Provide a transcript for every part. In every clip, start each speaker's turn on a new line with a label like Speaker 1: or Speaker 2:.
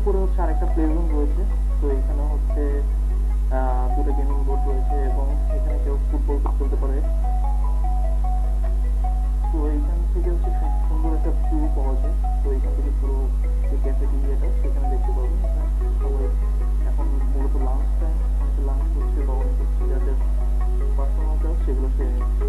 Speaker 1: উপরে হচ্ছে আরেকটা প্লে জোন রয়েছে। তো এখানে হচ্ছে দুটো গেমিং বোর্ড রয়েছে এবং এখানে কেউ ফুটবল খেলতে পারে। তো এইখান থেকে হচ্ছে খুব সুন্দর একটা ভিউ পাওয়া যায়। তো এখান থেকে পুরো যে ক্যাফেটেরিয়াটা সেখানে দেখতে পাবেন। সবাই এখন মূলত লাঞ্চ টাইম, অনেকে লাঞ্চ করছে বা অনেক হচ্ছে যাদের পার্সোনাল কাজ সেগুলো সেরে নিচ্ছে।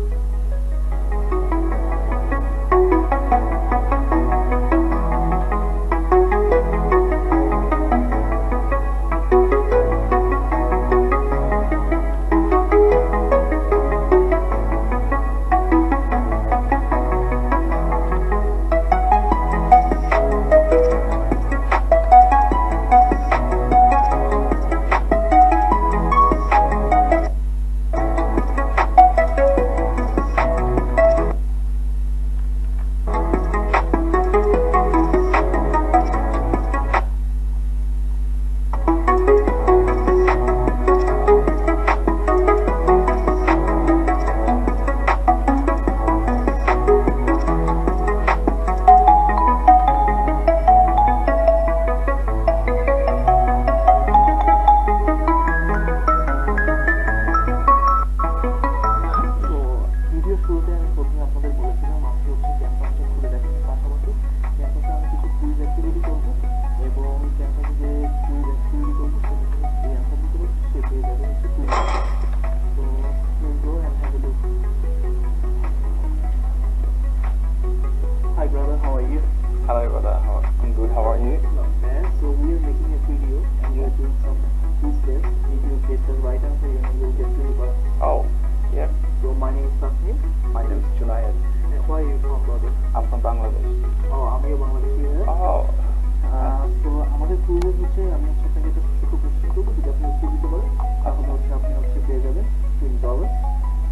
Speaker 1: শুরুতে আমি প্রথমে আপনাদের বলেছিলাম আজকে হচ্ছে ক্যাম্পাসটা ঘুরে দেখানোর পাশাপাশি ক্যাম্পাসে আমি কিছু কুইজ অ্যাক্টিভিটি করবো এবং ক্যাম্পাসে যে কুইজ অ্যাক্টিভিটি করবো সেটা এই অ্যান্সার দিতে পারছি সে পেয়ে যাবে হচ্ছে কুইজ। তো please go and have a look. Hi brother, how are you?
Speaker 2: Hello brother, I'm good, how are you?
Speaker 1: Not bad. So we are making a video and we are doing some quiz test. If you get the right answer, you will get $20.
Speaker 2: Oh, yeah.
Speaker 1: So my name is Tasnim.
Speaker 2: My name is Junaid.
Speaker 1: And where are you from, brother?
Speaker 2: I'm from Bangladesh.
Speaker 1: Oh, আমিও Bangladeshi.
Speaker 2: Oh.
Speaker 1: তো আমাদের কুইজে হচ্ছে আমি হচ্ছে আপনাকে একটা ছোট question করবো, যদি আপনি উত্তর দিতে পারেন তাহলে হচ্ছে আপনি হচ্ছে পেয়ে যাবেন $20.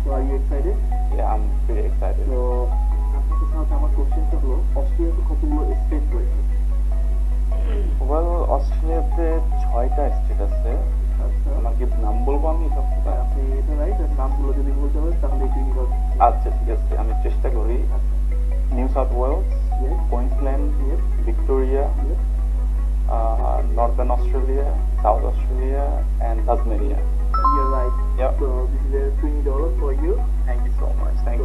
Speaker 1: So are you excited?
Speaker 2: Yeah, I'm pretty excited.
Speaker 1: তো আপনার কাছে হচ্ছে আমার কোশ্চেনটা হলো অস্ট্রেলিয়াতে কতগুলো স্টেট রয়েছে?
Speaker 2: Well, অস্ট্রেলিয়াতে 6টা স্টেট আছে।
Speaker 1: আচ্ছা,
Speaker 2: আমাকে নাম বলবো আমি সব?
Speaker 1: আপনি এটা রাইট, আর নামগুলো যদি বলতে পারেন তাহলে $20।
Speaker 2: আচ্ছা ঠিক আছে, আমি চেষ্টা করি। New South Wales, Queensland, Victoria, Northern Australia, South Australia and Tasmania.
Speaker 1: You're right.
Speaker 2: Yep.
Speaker 1: So this is a $20 for you.
Speaker 2: Thank you so much. Thank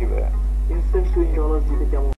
Speaker 2: you very much.
Speaker 1: Instant $20 দিতে কেমন